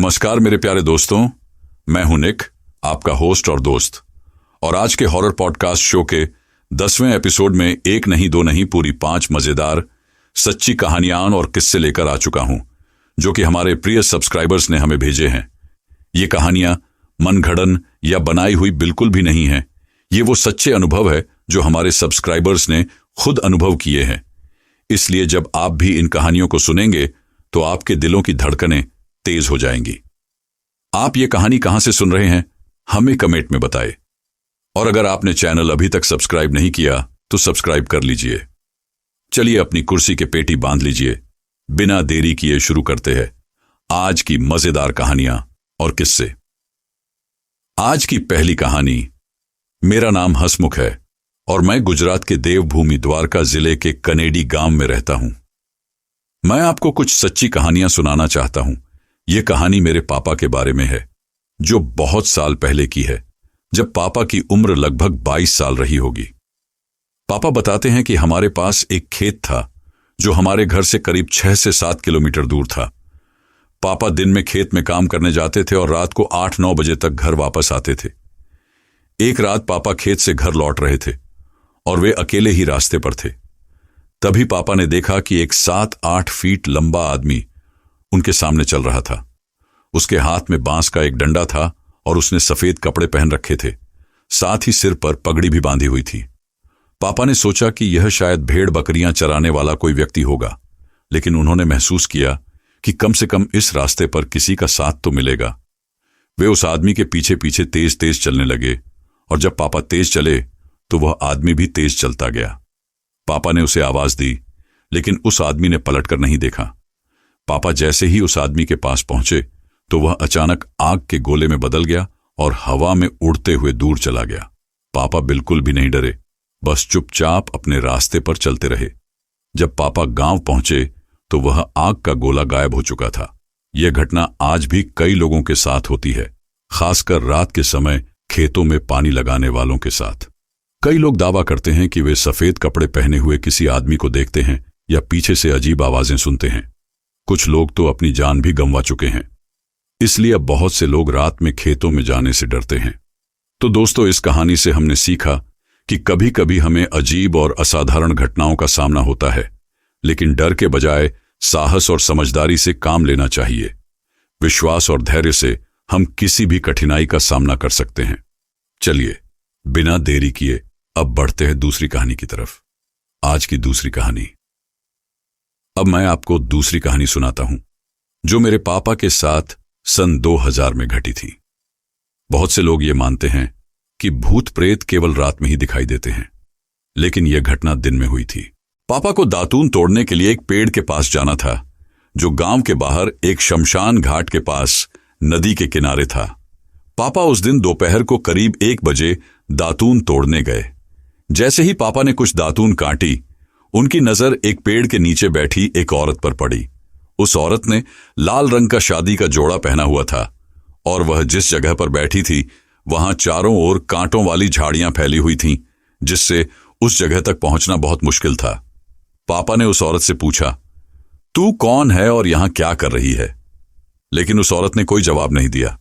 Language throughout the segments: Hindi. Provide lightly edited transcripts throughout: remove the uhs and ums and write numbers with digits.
नमस्कार मेरे प्यारे दोस्तों, मैं हूं निक, आपका होस्ट और दोस्त। और आज के हॉरर पॉडकास्ट शो के 10वें एपिसोड में एक नहीं दो नहीं पूरी 5 मजेदार सच्ची कहानियां और किस्से लेकर आ चुका हूं, जो कि हमारे प्रिय सब्सक्राइबर्स ने हमें भेजे हैं। ये कहानियां मनगढ़ंत या बनाई हुई बिल्कुल भी नहीं है। ये वो सच्चे अनुभव है जो हमारे सब्सक्राइबर्स ने खुद अनुभव किए हैं। इसलिए जब आप भी इन कहानियों को सुनेंगे तो आपके दिलों की धड़कनें तेज हो जाएंगी। आप ये कहानी कहां से सुन रहे हैं, हमें कमेंट में बताएं। और अगर आपने चैनल अभी तक सब्सक्राइब नहीं किया तो सब्सक्राइब कर लीजिए। चलिए अपनी कुर्सी के पेटी बांध लीजिए। बिना देरी किए शुरू करते हैं आज की मजेदार कहानियां और किस्से। आज की पहली कहानी। मेरा नाम हसमुख है और मैं गुजरात के देवभूमि द्वारका जिले के कनेडी गांव में रहता हूं। मैं आपको कुछ सच्ची कहानियां सुनाना चाहता हूं। यह कहानी मेरे पापा के बारे में है, जो बहुत साल पहले की है, जब पापा की उम्र लगभग 22 साल रही होगी। पापा बताते हैं कि हमारे पास एक खेत था जो हमारे घर से करीब 6 से 7 किलोमीटर दूर था। पापा दिन में खेत में काम करने जाते थे और रात को 8-9 बजे तक घर वापस आते थे। एक रात पापा खेत से घर लौट रहे थे और वे अकेले ही रास्ते पर थे। तभी पापा ने देखा कि एक 7-8 फीट लंबा आदमी उनके सामने चल रहा था। उसके हाथ में बांस का एक डंडा था और उसने सफेद कपड़े पहन रखे थे, साथ ही सिर पर पगड़ी भी बांधी हुई थी। पापा ने सोचा कि यह शायद भेड़ बकरियां चराने वाला कोई व्यक्ति होगा, लेकिन उन्होंने महसूस किया कि कम से कम इस रास्ते पर किसी का साथ तो मिलेगा। वे उस आदमी के पीछे पीछे तेज तेज चलने लगे और जब पापा तेज चले तो वह आदमी भी तेज चलता गया। पापा ने उसे आवाज दी, लेकिन उस आदमी ने पलटकर नहीं देखा। पापा जैसे ही उस आदमी के पास पहुंचे तो वह अचानक आग के गोले में बदल गया और हवा में उड़ते हुए दूर चला गया। पापा बिल्कुल भी नहीं डरे, बस चुपचाप अपने रास्ते पर चलते रहे। जब पापा गांव पहुंचे तो वह आग का गोला गायब हो चुका था। यह घटना आज भी कई लोगों के साथ होती है, खासकर रात के समय खेतों में पानी लगाने वालों के साथ। कई लोग दावा करते हैं कि वे सफेद कपड़े पहने हुए किसी आदमी को देखते हैं या पीछे से अजीब आवाजें सुनते हैं। कुछ लोग तो अपनी जान भी गंवा चुके हैं, इसलिए अब बहुत से लोग रात में खेतों में जाने से डरते हैं। तो दोस्तों, इस कहानी से हमने सीखा कि कभी कभी हमें अजीब और असाधारण घटनाओं का सामना होता है, लेकिन डर के बजाय साहस और समझदारी से काम लेना चाहिए। विश्वास और धैर्य से हम किसी भी कठिनाई का सामना कर सकते हैं। चलिए बिना देरी किए अब बढ़ते हैं दूसरी कहानी की तरफ। आज की दूसरी कहानी। अब मैं आपको दूसरी कहानी सुनाता हूं, जो मेरे पापा के साथ सन 2000 में घटी थी। बहुत से लोग ये मानते हैं कि भूत प्रेत केवल रात में ही दिखाई देते हैं, लेकिन यह घटना दिन में हुई थी। पापा को दातून तोड़ने के लिए एक पेड़ के पास जाना था, जो गांव के बाहर एक शमशान घाट के पास नदी के किनारे था। पापा उस दिन दोपहर को करीब 1 बजे दातून तोड़ने गए। जैसे ही पापा ने कुछ दातून काटी, उनकी नजर एक पेड़ के नीचे बैठी एक औरत पर पड़ी। उस औरत ने लाल रंग का शादी का जोड़ा पहना हुआ था और वह जिस जगह पर बैठी थी वहां चारों ओर कांटों वाली झाड़ियां फैली हुई थीं, जिससे उस जगह तक पहुंचना बहुत मुश्किल था। पापा ने उस औरत से पूछा, तू कौन है और यहां क्या कर रही है? लेकिन उस औरत ने कोई जवाब नहीं दिया।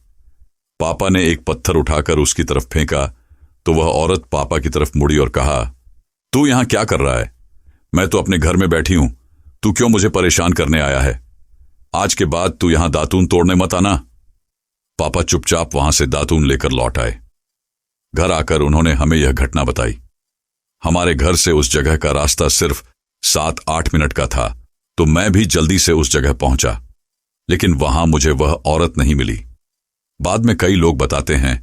पापा ने एक पत्थर उठाकर उसकी तरफ फेंका तो वह औरत पापा की तरफ मुड़ी और कहा, तू यहां क्या कर रहा है? मैं तो अपने घर में बैठी हूं, तू क्यों मुझे परेशान करने आया है? आज के बाद तू यहां दातून तोड़ने मत आना। पापा चुपचाप वहां से दातून लेकर लौट आए। घर आकर उन्होंने हमें यह घटना बताई। हमारे घर से उस जगह का रास्ता सिर्फ 7-8 मिनट का था, तो मैं भी जल्दी से उस जगह पहुंचा, लेकिन वहां मुझे वह औरत नहीं मिली। बाद में कई लोग बताते हैं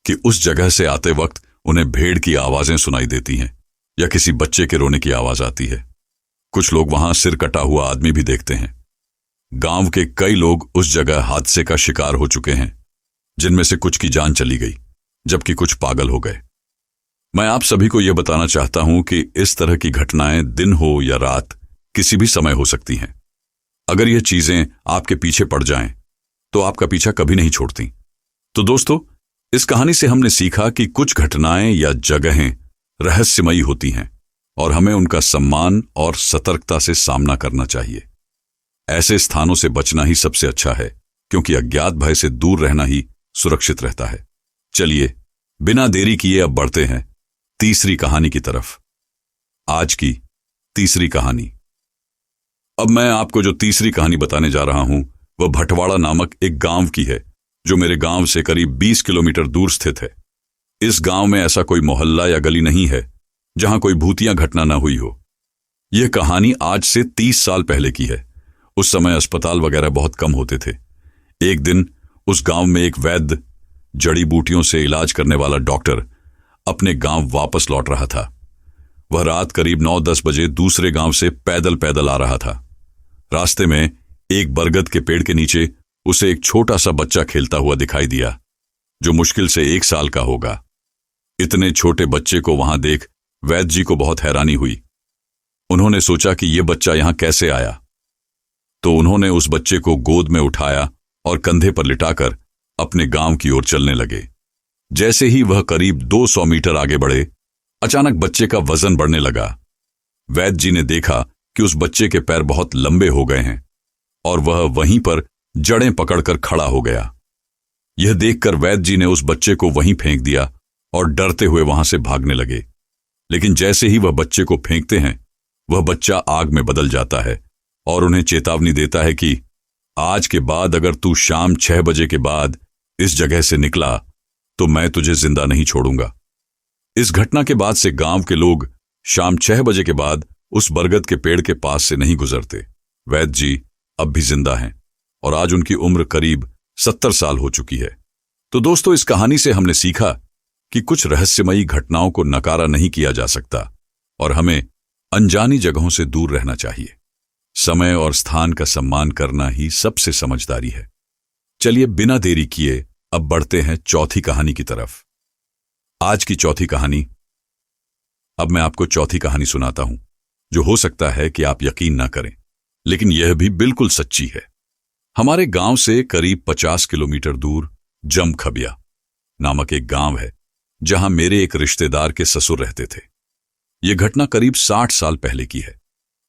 कि उस जगह से आते वक्त उन्हें भेड़ की आवाजें सुनाई देती हैं या किसी बच्चे के रोने की आवाज आती है। कुछ लोग वहां सिर कटा हुआ आदमी भी देखते हैं। गांव के कई लोग उस जगह हादसे का शिकार हो चुके हैं, जिनमें से कुछ की जान चली गई, जबकि कुछ पागल हो गए। मैं आप सभी को यह बताना चाहता हूं कि इस तरह की घटनाएं दिन हो या रात, किसी भी समय हो सकती हैं। अगर यह चीजें आपके पीछे पड़ जाएं, तो आपका पीछा कभी नहीं छोड़ती। तो दोस्तों, इस कहानी से हमने सीखा कि कुछ घटनाएं या जगहें रहस्यमयी होती हैं और हमें उनका सम्मान और सतर्कता से सामना करना चाहिए। ऐसे स्थानों से बचना ही सबसे अच्छा है, क्योंकि अज्ञात भय से दूर रहना ही सुरक्षित रहता है। चलिए बिना देरी किए अब बढ़ते हैं तीसरी कहानी की तरफ। आज की तीसरी कहानी। अब मैं आपको जो तीसरी कहानी बताने जा रहा हूं वह भटवाड़ा नामक एक गांव की है, जो मेरे गांव से करीब 20 किलोमीटर दूर स्थित है। इस गांव में ऐसा कोई मोहल्ला या गली नहीं है जहां कोई भूतिया घटना न हुई हो। यह कहानी आज से 30 साल पहले की है। उस समय अस्पताल वगैरह बहुत कम होते थे। एक दिन उस गांव में एक वैद्य, जड़ी बूटियों से इलाज करने वाला डॉक्टर अपने गांव वापस लौट रहा था। वह रात करीब 9-10 बजे दूसरे गांव से पैदल पैदल आ रहा था। रास्ते में एक बरगद के पेड़ के नीचे उसे एक छोटा सा बच्चा खेलता हुआ दिखाई दिया, जो मुश्किल से 1 साल का होगा। इतने छोटे बच्चे को वहां देख वैद्य जी को बहुत हैरानी हुई। उन्होंने सोचा कि यह बच्चा यहां कैसे आया, तो उन्होंने उस बच्चे को गोद में उठाया और कंधे पर लिटाकर अपने गांव की ओर चलने लगे। जैसे ही वह करीब 200 मीटर आगे बढ़े, अचानक बच्चे का वजन बढ़ने लगा। वैद्य जी ने देखा कि उस बच्चे के पैर बहुत लंबे हो गए हैं और वह वहीं पर जड़ें पकड़कर खड़ा हो गया। यह देखकर वैद्य जी ने उस बच्चे को वहीं फेंक दिया और डरते हुए वहां से भागने लगे। लेकिन जैसे ही वह बच्चे को फेंकते हैं, वह बच्चा आग में बदल जाता है और उन्हें चेतावनी देता है कि आज के बाद अगर तू शाम 6 बजे के बाद इस जगह से निकला तो मैं तुझे जिंदा नहीं छोड़ूंगा। इस घटना के बाद से गांव के लोग शाम 6 बजे के बाद उस बरगद के पेड़ के पास से नहीं गुजरते। वैद्य जी अब भी जिंदा हैं और आज उनकी उम्र करीब 70 साल हो चुकी है। तो दोस्तों, इस कहानी से हमने सीखा कि कुछ रहस्यमयी घटनाओं को नकारा नहीं किया जा सकता और हमें अनजानी जगहों से दूर रहना चाहिए। समय और स्थान का सम्मान करना ही सबसे समझदारी है। चलिए बिना देरी किए अब बढ़ते हैं चौथी कहानी की तरफ। आज की चौथी कहानी। अब मैं आपको चौथी कहानी सुनाता हूं, जो हो सकता है कि आप यकीन ना करें, लेकिन यह भी बिल्कुल सच्ची है। हमारे गांव से करीब 50 किलोमीटर दूर जमखबिया नामक एक गांव है, जहां मेरे एक रिश्तेदार के ससुर रहते थे। यह घटना करीब 60 साल पहले की है।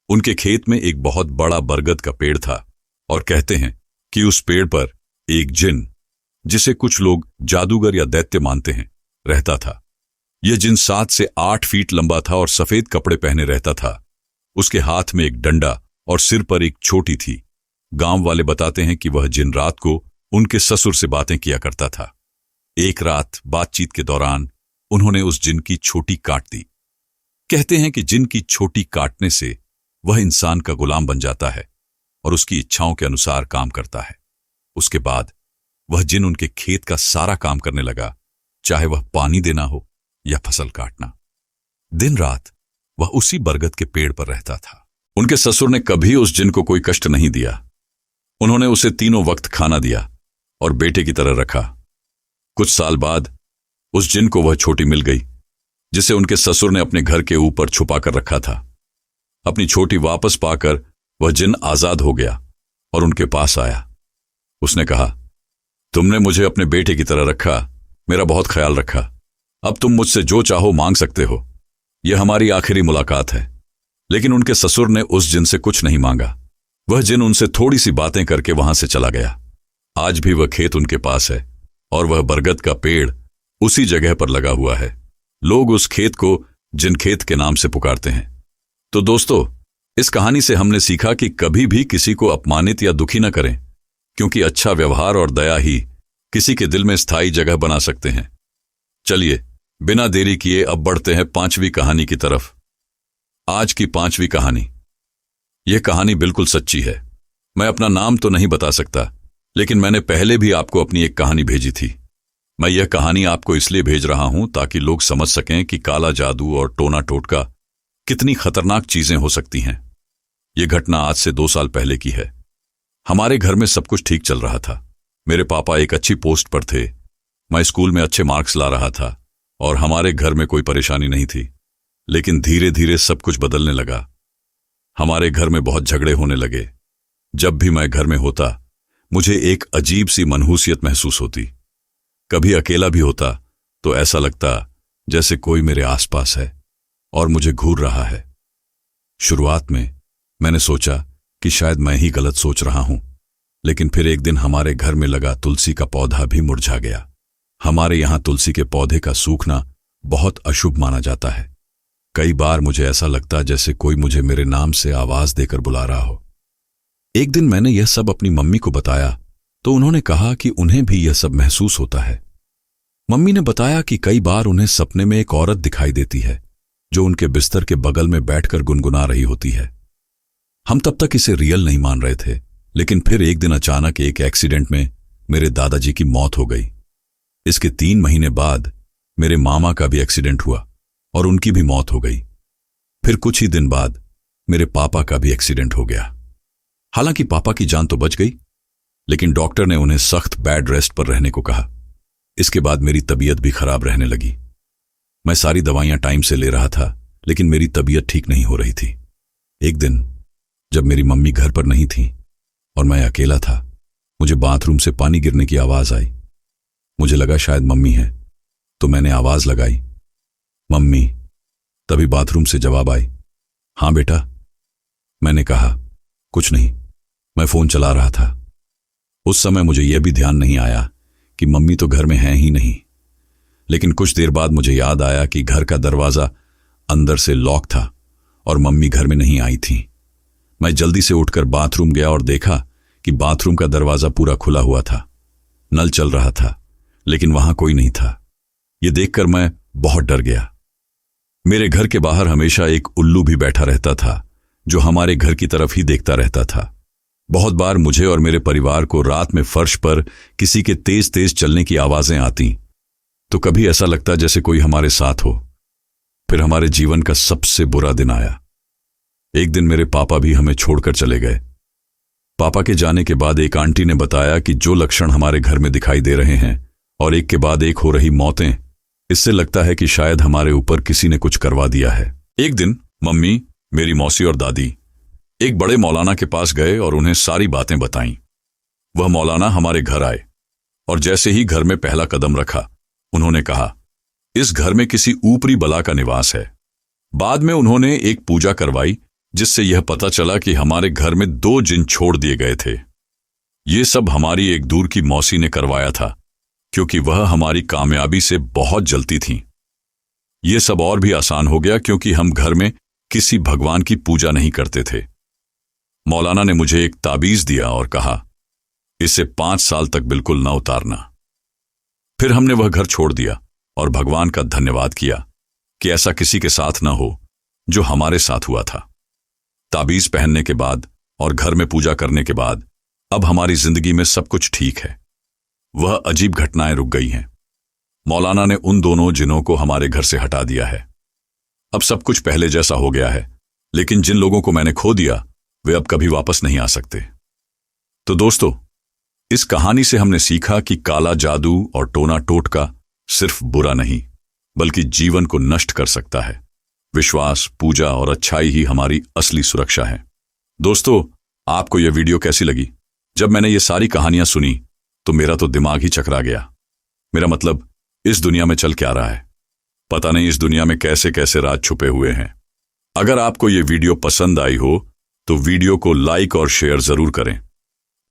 उनके खेत में एक बहुत बड़ा बरगद का पेड़ था और कहते हैं कि उस पेड़ पर एक जिन, जिसे कुछ लोग जादूगर या दैत्य मानते हैं, रहता था। यह जिन 7 से 8 फीट लंबा था और सफेद कपड़े पहने रहता था। उसके हाथ में एक डंडा और सिर पर एक चोटी थी। गांव वाले बताते हैं कि वह जिन रात को उनके ससुर से बातें किया करता था। एक रात बातचीत के दौरान उन्होंने उस जिन की छोटी काट दी। कहते हैं कि जिन की छोटी काटने से वह इंसान का गुलाम बन जाता है और उसकी इच्छाओं के अनुसार काम करता है। उसके बाद वह जिन उनके खेत का सारा काम करने लगा, चाहे वह पानी देना हो या फसल काटना। दिन रात वह उसी बरगद के पेड़ पर रहता था। उनके ससुर ने कभी उस जिन को कोई कष्ट नहीं दिया। उन्होंने उसे तीनों वक्त खाना दिया और बेटे की तरह रखा। कुछ साल बाद उस जिन को वह छोटी मिल गई, जिसे उनके ससुर ने अपने घर के ऊपर छुपा कर रखा था। अपनी छोटी वापस पाकर वह जिन आजाद हो गया और उनके पास आया। उसने कहा, तुमने मुझे अपने बेटे की तरह रखा, मेरा बहुत ख्याल रखा। अब तुम मुझसे जो चाहो मांग सकते हो। यह हमारी आखिरी मुलाकात है। लेकिन उनके ससुर ने उस जिन से कुछ नहीं मांगा। वह जिन उनसे थोड़ी सी बातें करके वहां से चला गया। आज भी वह खेत उनके पास है और वह बरगद का पेड़ उसी जगह पर लगा हुआ है। लोग उस खेत को जिन खेत के नाम से पुकारते हैं। तो दोस्तों, इस कहानी से हमने सीखा कि कभी भी किसी को अपमानित या दुखी न करें, क्योंकि अच्छा व्यवहार और दया ही किसी के दिल में स्थायी जगह बना सकते हैं। चलिए बिना देरी किए अब बढ़ते हैं 5वीं कहानी की तरफ। आज की 5वीं कहानी। यह कहानी बिल्कुल सच्ची है। मैं अपना नाम तो नहीं बता सकता, लेकिन मैंने पहले भी आपको अपनी एक कहानी भेजी थी। मैं यह कहानी आपको इसलिए भेज रहा हूं ताकि लोग समझ सकें कि काला जादू और टोना टोटका कितनी खतरनाक चीजें हो सकती हैं। यह घटना आज से 2 साल पहले की है। हमारे घर में सब कुछ ठीक चल रहा था। मेरे पापा एक अच्छी पोस्ट पर थे। मैं स्कूल में अच्छे मार्क्स ला रहा था और हमारे घर में कोई परेशानी नहीं थी। लेकिन धीरे धीरे सब कुछ बदलने लगा। हमारे घर में बहुत झगड़े होने लगे। जब भी मैं घर में होता, मुझे एक अजीब सी मनहूसियत महसूस होती। कभी अकेला भी होता तो ऐसा लगता जैसे कोई मेरे आसपास है और मुझे घूर रहा है। शुरुआत में मैंने सोचा कि शायद मैं ही गलत सोच रहा हूं, लेकिन फिर एक दिन हमारे घर में लगा तुलसी का पौधा भी मुरझा गया। हमारे यहाँ तुलसी के पौधे का सूखना बहुत अशुभ माना जाता है। कई बार मुझे ऐसा लगता जैसे कोई मुझे मेरे नाम से आवाज देकर बुला रहा हो। एक दिन मैंने यह सब अपनी मम्मी को बताया तो उन्होंने कहा कि उन्हें भी यह सब महसूस होता है। मम्मी ने बताया कि कई बार उन्हें सपने में एक औरत दिखाई देती है जो उनके बिस्तर के बगल में बैठकर गुनगुना रही होती है। हम तब तक इसे रियल नहीं मान रहे थे, लेकिन फिर एक दिन अचानक एक एक्सीडेंट में मेरे दादाजी की मौत हो गई। इसके 3 महीने बाद मेरे मामा का भी एक्सीडेंट हुआ और उनकी भी मौत हो गई। फिर कुछ ही दिन बाद मेरे पापा का भी एक्सीडेंट हो गया। हालांकि पापा की जान तो बच गई, लेकिन डॉक्टर ने उन्हें सख्त बेड रेस्ट पर रहने को कहा। इसके बाद मेरी तबीयत भी खराब रहने लगी। मैं सारी दवाइयां टाइम से ले रहा था, लेकिन मेरी तबीयत ठीक नहीं हो रही थी। एक दिन जब मेरी मम्मी घर पर नहीं थी और मैं अकेला था, मुझे बाथरूम से पानी गिरने की आवाज आई। मुझे लगा शायद मम्मी है, तो मैंने आवाज लगाई, मम्मी। तभी बाथरूम से जवाब आई, हाँ बेटा। मैंने कहा, कुछ नहीं, मैं फोन चला रहा था। उस समय मुझे यह भी ध्यान नहीं आया कि मम्मी तो घर में है ही नहीं। लेकिन कुछ देर बाद मुझे याद आया कि घर का दरवाजा अंदर से लॉक था और मम्मी घर में नहीं आई थी। मैं जल्दी से उठकर बाथरूम गया और देखा कि बाथरूम का दरवाजा पूरा खुला हुआ था। नल चल रहा था, लेकिन वहां कोई नहीं था। यह देखकर मैं बहुत डर गया। मेरे घर के बाहर हमेशा एक उल्लू भी बैठा रहता था जो हमारे घर की तरफ ही देखता रहता था। बहुत बार मुझे और मेरे परिवार को रात में फर्श पर किसी के तेज तेज चलने की आवाजें आती, तो कभी ऐसा लगता जैसे कोई हमारे साथ हो। फिर हमारे जीवन का सबसे बुरा दिन आया। एक दिन मेरे पापा भी हमें छोड़कर चले गए। पापा के जाने के बाद एक आंटी ने बताया कि जो लक्षण हमारे घर में दिखाई दे रहे हैं और एक के बाद एक हो रही मौतें, इससे लगता है कि शायद हमारे ऊपर किसी ने कुछ करवा दिया है। एक दिन मम्मी, मेरी मौसी और दादी एक बड़े मौलाना के पास गए और उन्हें सारी बातें बताईं। वह मौलाना हमारे घर आए और जैसे ही घर में पहला कदम रखा, उन्होंने कहा, इस घर में किसी ऊपरी बला का निवास है। बाद में उन्होंने एक पूजा करवाई जिससे यह पता चला कि हमारे घर में 2 जिन छोड़ दिए गए थे। ये सब हमारी एक दूर की मौसी ने करवाया था, क्योंकि वह हमारी कामयाबी से बहुत जलती थी। ये सब और भी आसान हो गया क्योंकि हम घर में किसी भगवान की पूजा नहीं करते थे। मौलाना ने मुझे एक ताबीज दिया और कहा, इसे 5 साल तक बिल्कुल न उतारना। फिर हमने वह घर छोड़ दिया और भगवान का धन्यवाद किया कि ऐसा किसी के साथ न हो जो हमारे साथ हुआ था। ताबीज पहनने के बाद और घर में पूजा करने के बाद अब हमारी जिंदगी में सब कुछ ठीक है। वह अजीब घटनाएं रुक गई हैं। मौलाना ने उन दोनों जिनों को हमारे घर से हटा दिया है। अब सब कुछ पहले जैसा हो गया है, लेकिन जिन लोगों को मैंने खो दिया वे अब कभी वापस नहीं आ सकते। तो दोस्तों, इस कहानी से हमने सीखा कि काला जादू और टोना टोटका सिर्फ बुरा नहीं, बल्कि जीवन को नष्ट कर सकता है। विश्वास, पूजा और अच्छाई ही हमारी असली सुरक्षा है। दोस्तों, आपको यह वीडियो कैसी लगी? जब मैंने ये सारी कहानियां सुनी तो मेरा तो दिमाग ही चकरा गया। मेरा मतलब, इस दुनिया में चल क्या रहा है? पता नहीं इस दुनिया में कैसे कैसे राज छुपे हुए हैं। अगर आपको ये वीडियो पसंद आई हो तो वीडियो को लाइक और शेयर जरूर करें।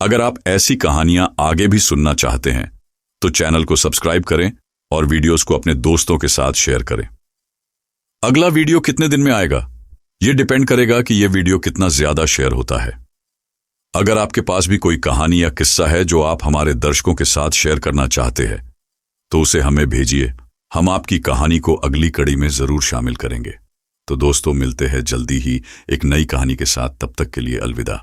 अगर आप ऐसी कहानियां आगे भी सुनना चाहते हैं तो चैनल को सब्सक्राइब करें और वीडियोस को अपने दोस्तों के साथ शेयर करें। अगला वीडियो कितने दिन में आएगा, यह डिपेंड करेगा कि यह वीडियो कितना ज्यादा शेयर होता है। अगर आपके पास भी कोई कहानी या किस्सा है जो आप हमारे दर्शकों के साथ शेयर करना चाहते हैं तो उसे हमें भेजिए। हम आपकी कहानी को अगली कड़ी में जरूर शामिल करेंगे। तो दोस्तों, मिलते हैं जल्दी ही एक नई कहानी के साथ। तब तक के लिए अलविदा।